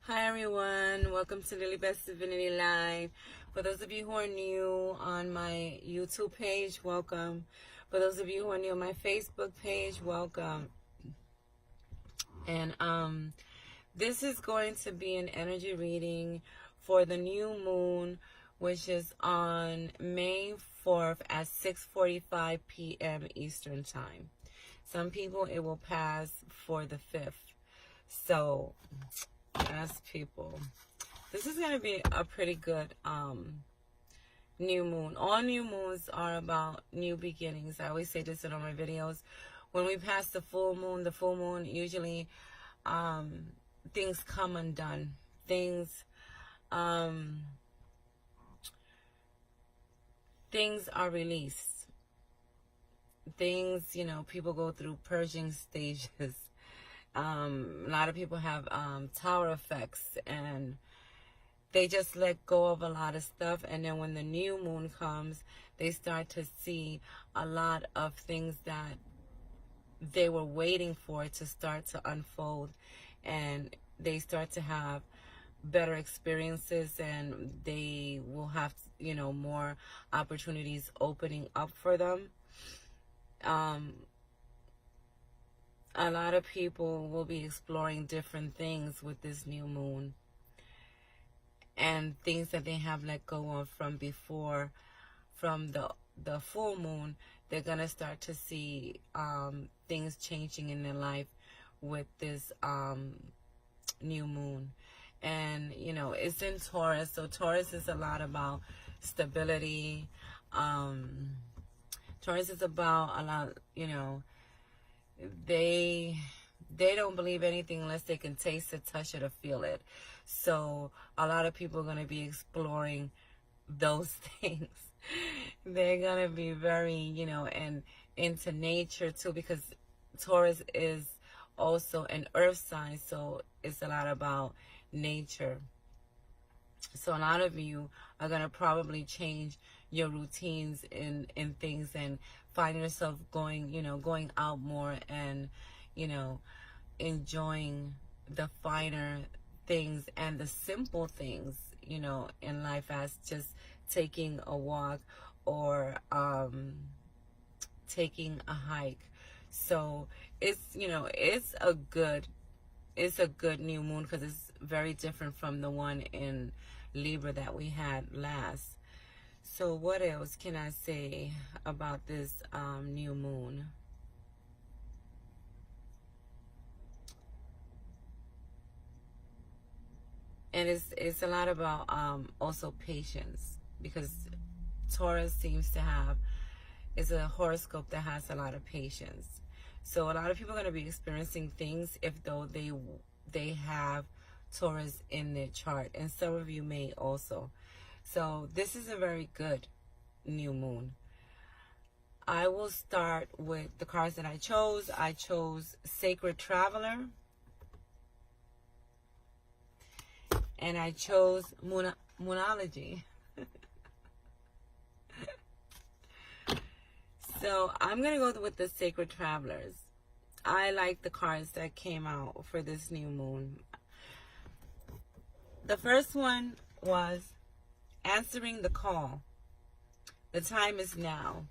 Hi everyone, welcome to Lily Best Divinity Live. For those of you who are new on my YouTube page, welcome. For those of you who are new on my Facebook page, welcome. And this is going to be an energy reading for the new moon, which is on May 4th at 6:45 p.m. Eastern Time. Some people it will pass for the 5th. So, as people, this is going to be a pretty good new moon. All new moons are about new beginnings. I always say this in all my videos. When we pass the full moon usually things come undone. Things are released. Things, people go through purging stages. A lot of people have tower effects, and they just let go of a lot of stuff. And then when the new moon comes, they start to see a lot of things that they were waiting for to start to unfold, and they start to have better experiences, and they will have, more opportunities opening up for them. A lot of people will be exploring different things with this new moon, and things that they have let go of from before, from the full moon. They're going to start to see things changing in their life with this new moon. And, it's in Taurus. So Taurus is a lot about stability. Taurus is about a lot, they don't believe anything unless they can taste it, touch it, or feel it. So a lot of people are going to be exploring those things. They're going to be very, and into nature too, because Taurus is also an earth sign, so it's a lot about nature. So a lot of you are going to probably change your routines in things, and find yourself going, going out more, and, enjoying the finer things and the simple things, in life, as just taking a walk or taking a hike. So it's, it's a good new moon, because it's very different from the one in Libra that we had last. So what else can I say about this new moon? And it's a lot about also patience, because Taurus seems to have, is a horoscope that has a lot of patience. So a lot of people are going to be experiencing things if though they have Taurus in their chart, and some of you may also. So this is a very good new moon. I will start with the cards that I chose. I chose Sacred Traveler, and I chose Moonology. So I'm going to go with the Sacred Travelers. I like the cards that came out for this new moon. The first one was Answering the Call. The time is now.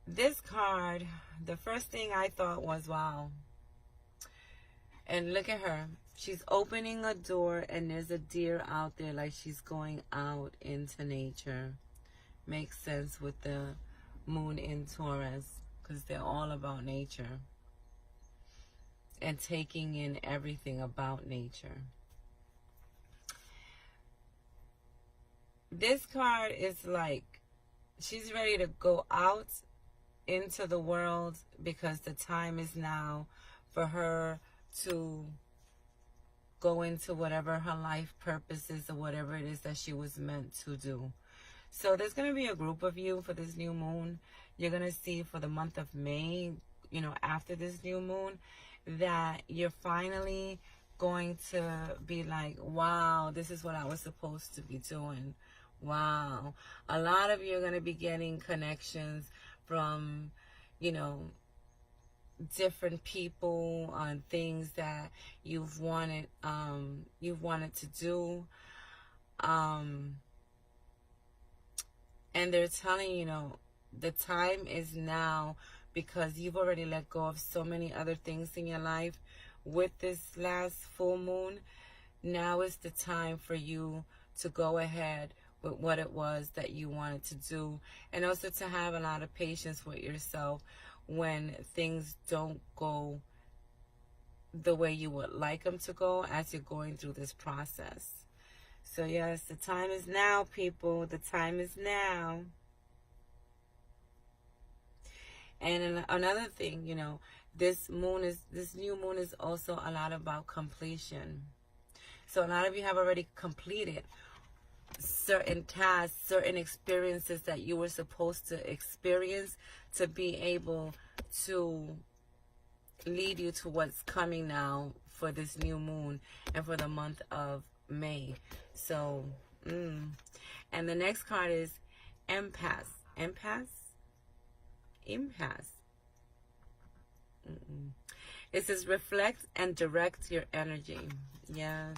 This card, the first thing I thought was, wow. And look at her. She's opening a door, and there's a deer out there, like she's going out into nature. Makes sense with the moon in Taurus, because they're all about nature and taking in everything about nature. This card is like she's ready to go out into the world, because the time is now for her to go into whatever her life purpose is, or whatever it is that she was meant to do. So there's going to be a group of you for this new moon. You're going to see for the month of May, after this new moon, that you're finally going to be like, wow, this is what I was supposed to be doing. Wow. A lot of you are going to be getting connections from, different people, on things that you've wanted to do, and they're telling you, the time is now, because you've already let go of so many other things in your life. With this last full moon, now is the time for you to go ahead with what it was that you wanted to do, and also to have a lot of patience with yourself when things don't go the way you would like them to go as you're going through this process. So yes, the time is now, people. The time is now. And another thing, this new moon is also a lot about completion. So a lot of you have already completed certain tasks, certain experiences that you were supposed to experience to be able to lead you to what's coming now for this new moon and for the month of May. So, and the next card is empath. Impasse. It says reflect and direct your energy. Yes.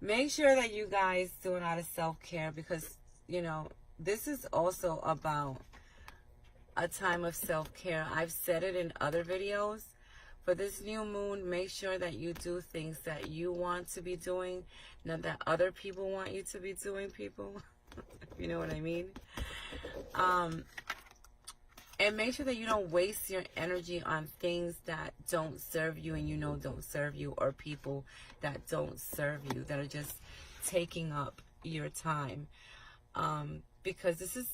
Make sure that you guys do a lot of self-care, because, this is also about a time of self-care. I've said it in other videos. For this new moon, make sure that you do things that you want to be doing, not that other people want you to be doing, people. You know what I mean? And make sure that you don't waste your energy on things that don't serve you and don't serve you, or people that don't serve you, that are just taking up your time. Because this is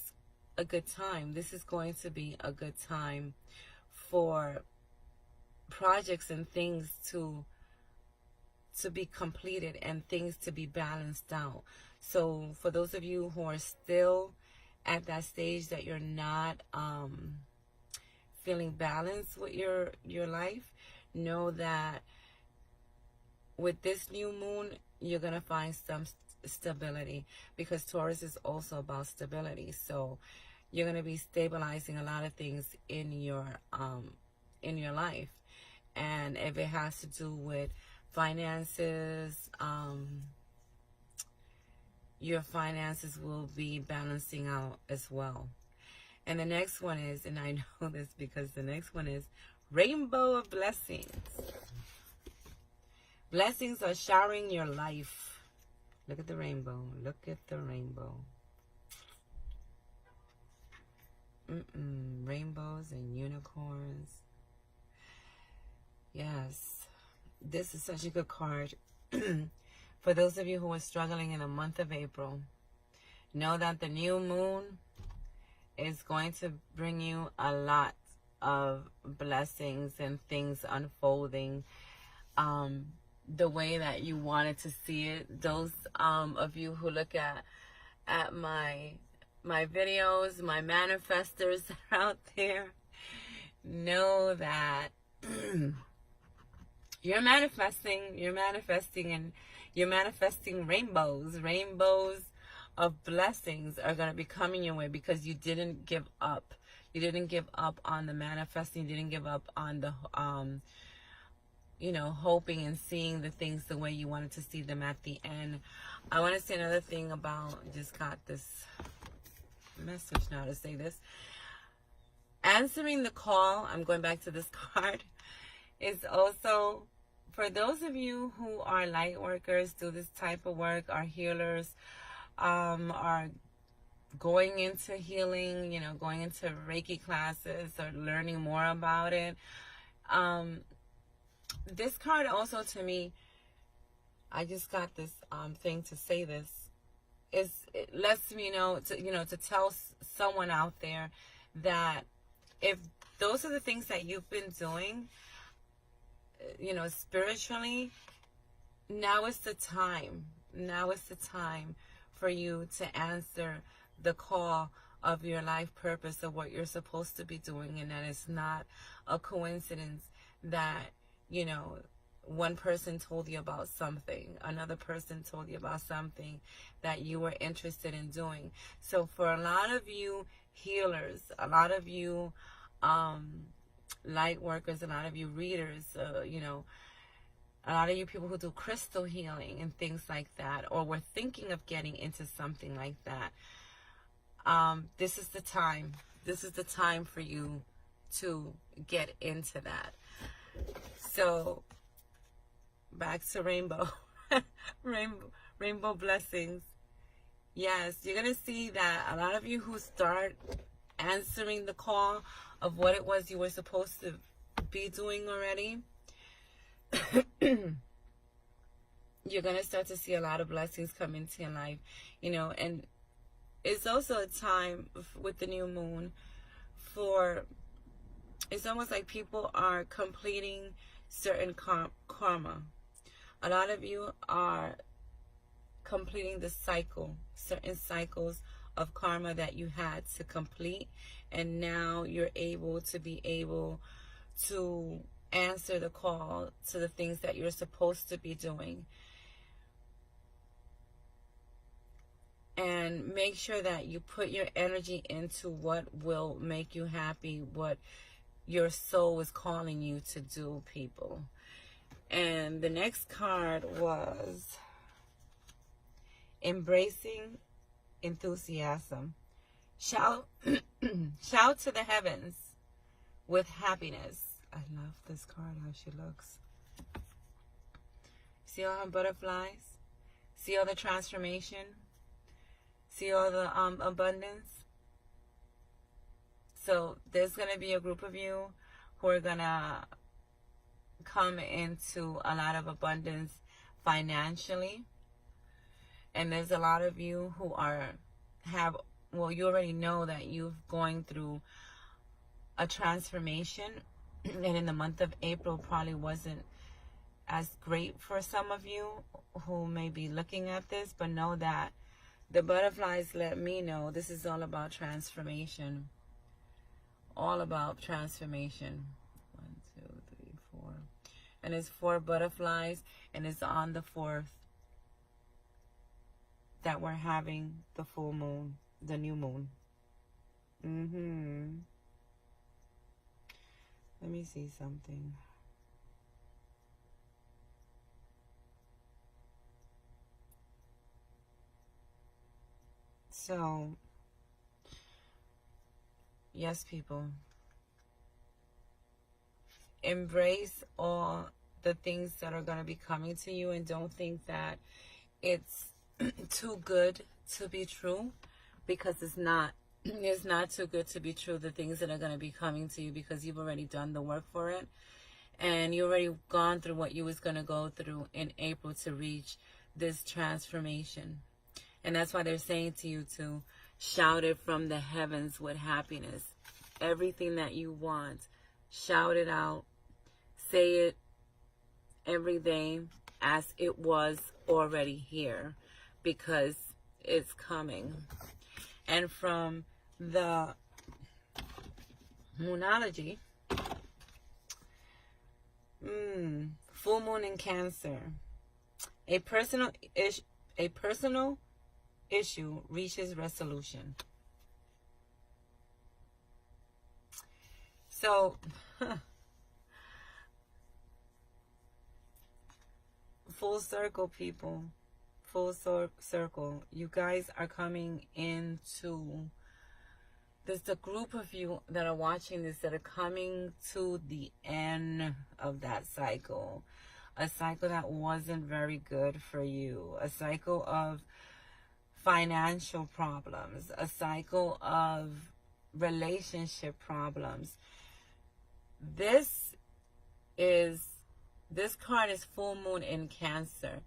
a good time. This is going to be a good time for projects and things to be completed and things to be balanced out. So for those of you who are still at that stage that you're not feeling balanced with your life, know that with this new moon, you're going to find some stability, because Taurus is also about stability. So you're going to be stabilizing a lot of things in your life. And if it has to do with finances, your finances will be balancing out as well. And the next one is, and I know this because the next one is rainbow of blessings. Blessings are showering your life. Look at the rainbow. Look at the rainbow. Rainbows and unicorns. Yes. This is such a good card. For those of you who are struggling in the month of April, know that the new moon is going to bring you a lot of blessings and things unfolding the way that you wanted to see it. Those of you who look at my videos, my manifestors out there, know that you're manifesting, and you're manifesting rainbows of blessings are going to be coming your way, because you didn't give up. You didn't give up on the manifesting. You didn't give up on the hoping and seeing the things the way you wanted to see them at the end. I want to say another thing about, just got this message now to say this. Answering the call, I'm going back to this card, is also for those of you who are light workers, do this type of work, are healers, are going into healing, going into Reiki classes or learning more about it. This card also, to me, I just got this thing to say this, it lets me know to tell someone out there that if those are the things that you've been doing, spiritually, now is the time. Now is the time for you to answer the call of your life purpose, of what you're supposed to be doing, and that it's not a coincidence that, one person told you about something, another person told you about something that you were interested in doing. So for a lot of you healers, a lot of you light workers, a lot of you readers, you know, a lot of you people who do crystal healing and things like that, or were thinking of getting into something like that. This is the time. This is the time for you to get into that. So back to rainbow. Rainbow blessings. Yes, you're going to see that a lot of you who start answering the call of what it was you were supposed to be doing already, you're going to start to see a lot of blessings come into your life, you know. And it's also a time with the new moon for, it's almost like people are completing certain karma. A lot of you are completing the cycle, certain cycles of karma that you had to complete, and now you're able to answer the call to the things that you're supposed to be doing. And make sure that you put your energy into what will make you happy, what your soul is calling you to do, people. And the next card was embracing enthusiasm. Shout, shout to the heavens with happiness. I love this card, how she looks. See all her butterflies? See all the transformation? See all the abundance? So there's going to be a group of you who are going to come into a lot of abundance financially. And there's a lot of you who well, you already know that you're going through a transformation. And in the month of April probably wasn't as great for some of you who may be looking at this, but know that the butterflies let me know this is all about transformation. All about transformation. 1, 2, 3, 4. And it's 4 butterflies, and it's on the 4th that we're having the full moon, the new moon. Let me see something. So, yes, people. Embrace all the things that are going to be coming to you, and don't think that it's too good to be true, because it's not. It's not too good to be true, the things that are going to be coming to you, because you've already done the work for it. And you already gone through what you was going to go through in April to reach this transformation. And that's why they're saying to you to shout it from the heavens with happiness. Everything that you want, shout it out. Say it every day as it was already here, because it's coming. And from the Moonology, full moon in Cancer, a personal issue reaches resolution. So, full circle, people. Full circle. You guys are coming into, there's a group of you that are watching this that are coming to the end of that cycle. A cycle that wasn't very good for you. A cycle of financial problems. A cycle of relationship problems. This card is full moon in Cancer.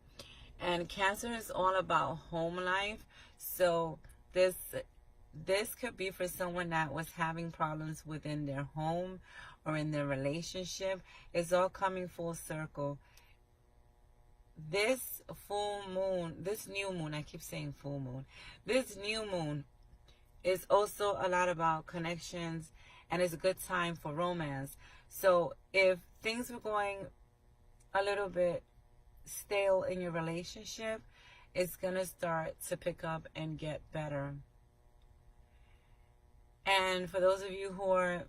And Cancer is all about home life. So this could be for someone that was having problems within their home or in their relationship. It's all coming full circle. This full moon, this new moon, I keep saying full moon. This new moon is also a lot about connections, and it's a good time for romance. So if things were going a little bit stale in your relationship, it's gonna start to pick up and get better. And for those of you who are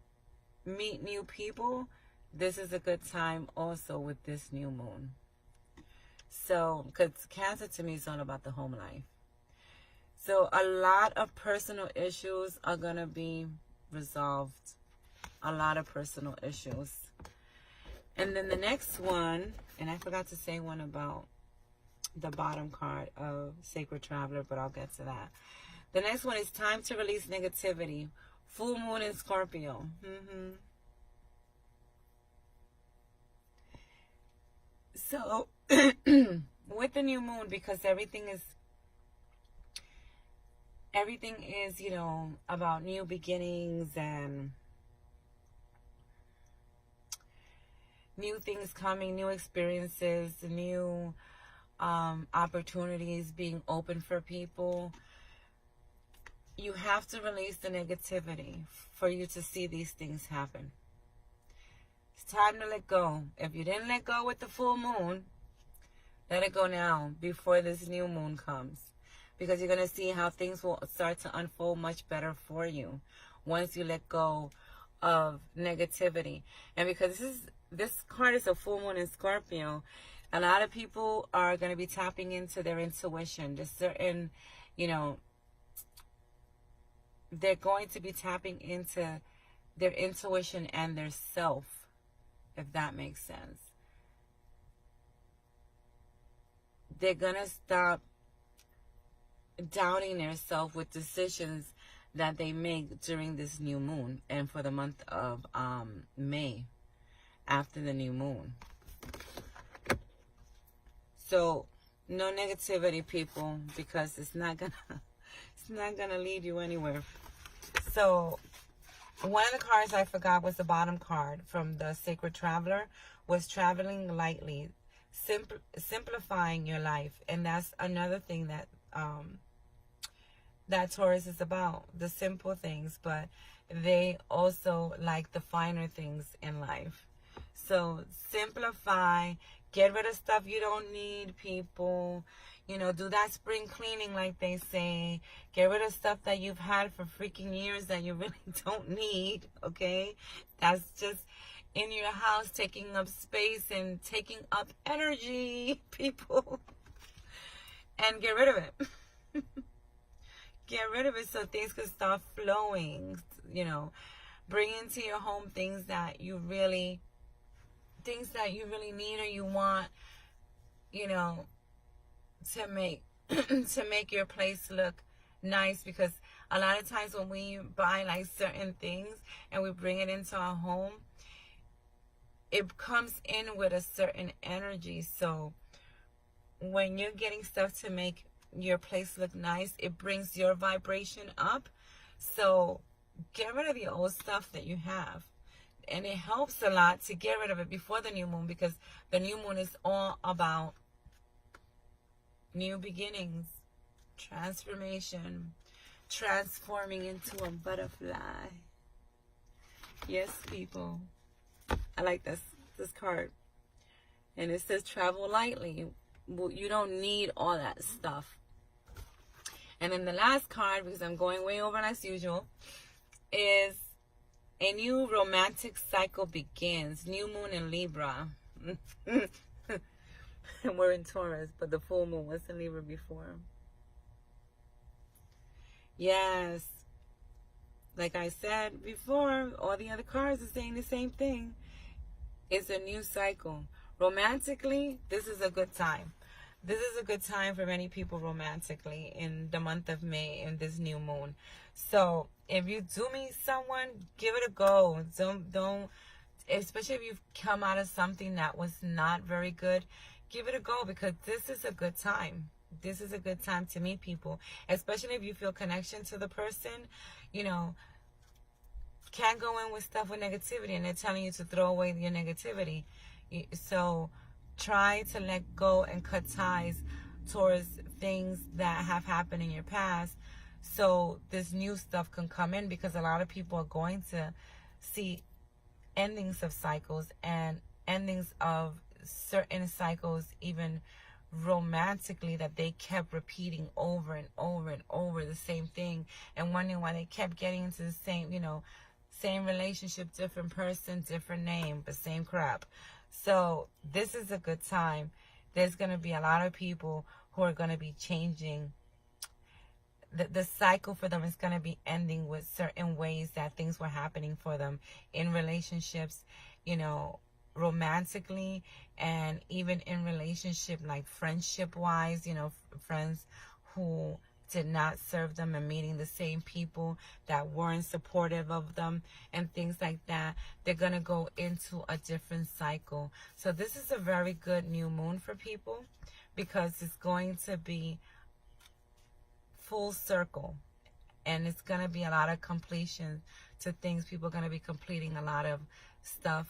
meet new people, this is a good time also with this new moon. So, because Cancer to me is all about the home life. So a lot of personal issues are going to be resolved. A lot of personal issues. And then the next one, and I forgot to say one about the bottom card of Sacred Traveler, but I'll get to that. The next one is time to release negativity. Full moon in Scorpio. So, with the new moon, because everything is, you know, about new beginnings and new things coming, new experiences, new opportunities being open for people. You have to release the negativity for you to see these things happen. It's time to let go. If you didn't let go with the full moon, let it go now before this new moon comes. Because you're going to see how things will start to unfold much better for you once you let go of negativity. And because this card is a full moon in Scorpio, a lot of people are going to be tapping into their intuition. There's certain, you know, they're going to be tapping into their intuition and their self, if that makes sense. They're going to stop doubting their self with decisions that they make during this new moon and for the month of May after the new moon. So no negativity, people, because it's not gonna lead you anywhere. So one of the cards I forgot was the bottom card from the Sacred Traveler, was traveling lightly, simplifying your life. And that's another thing that that Taurus is about, the simple things, but they also like the finer things in life. So simplify, get rid of stuff you don't need, people. You know, do that spring cleaning like they say. Get rid of stuff that you've had for freaking years that you really don't need, okay? That's just in your house taking up space and taking up energy, people. And get rid of it. Get rid of it so things can start flowing, you know. Bring into your home things that you really need or you want, you know, to make your place look nice. Because a lot of times when we buy like certain things and we bring it into our home, it comes in with a certain energy. So when you're getting stuff to make your place look nice, it brings your vibration up. So get rid of the old stuff that you have. And it helps a lot to get rid of it before the new moon, because the new moon is all about new beginnings, transformation, transforming into a butterfly. Yes, people. I like this card. And it says travel lightly. Well, you don't need all that stuff. And then the last card, because I'm going way over as usual, is a new romantic cycle begins. New moon in Libra. And we're in Taurus, but the full moon was in Libra before. Yes. Like I said before, all the other cards are saying the same thing. It's a new cycle. Romantically, this is a good time. This is a good time for many people romantically in the month of May in this new moon. So if you do meet someone, give it a go. Don't, especially if you've come out of something that was not very good, give it a go, because this is a good time. This is a good time to meet people, especially if you feel connection to the person. You know, can't go in with stuff with negativity and they're telling you to throw away your negativity. So try to let go and cut ties towards things that have happened in your past, so this new stuff can come in, because a lot of people are going to see endings of cycles and endings of certain cycles, even romantically, that they kept repeating over and over and over the same thing, and wondering why they kept getting into the same, you know, same relationship, different person, different name, but same crap. So this is a good time. There's going to be a lot of people who are going to be changing. The cycle for them is going to be ending with certain ways that things were happening for them in relationships, you know, romantically, and even in relationship, like friendship wise, you know, friends who did not serve them and meeting the same people that weren't supportive of them and things like that. They're going to go into a different cycle. So this is a very good new moon for people because it's going to be full circle, and it's going to be a lot of completion to things. People are going to be completing a lot of stuff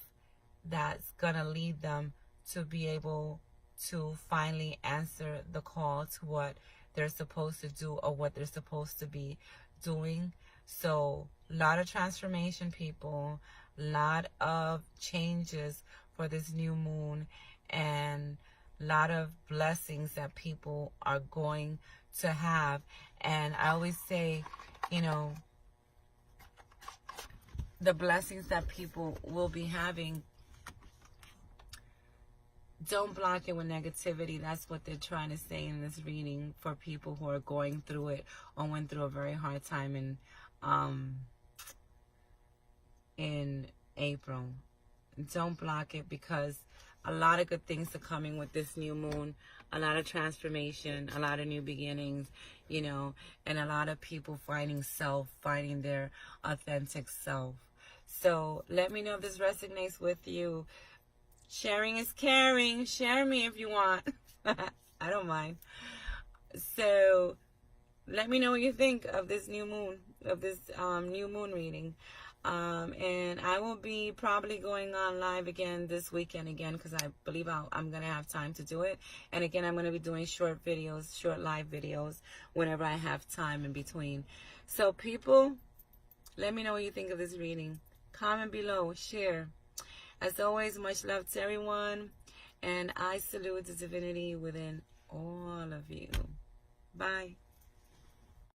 that's going to lead them to be able to finally answer the call to what they're supposed to do or what they're supposed to be doing. So a lot of transformation, people, a lot of changes for this new moon, and a lot of blessings that people are going to have. And I always say, you know, the blessings that people will be having, don't block it with negativity. That's what they're trying to say in this reading for people who are going through it or went through a very hard time in April. Don't block it, because a lot of good things are coming with this new moon. A lot of transformation, a lot of new beginnings, you know, and a lot of people finding their authentic self. So let me know if this resonates with you. Sharing is caring. Share me if you want. I don't mind. So let me know what you think of this new moon, of this new moon reading. And I will be probably going on live again this weekend again, because I believe I'm going to have time to do it. And again, I'm going to be doing short videos, short live videos whenever I have time in between. So people, let me know what you think of this reading. Comment below, share. As always, much love to everyone. And I salute the divinity within all of you. Bye.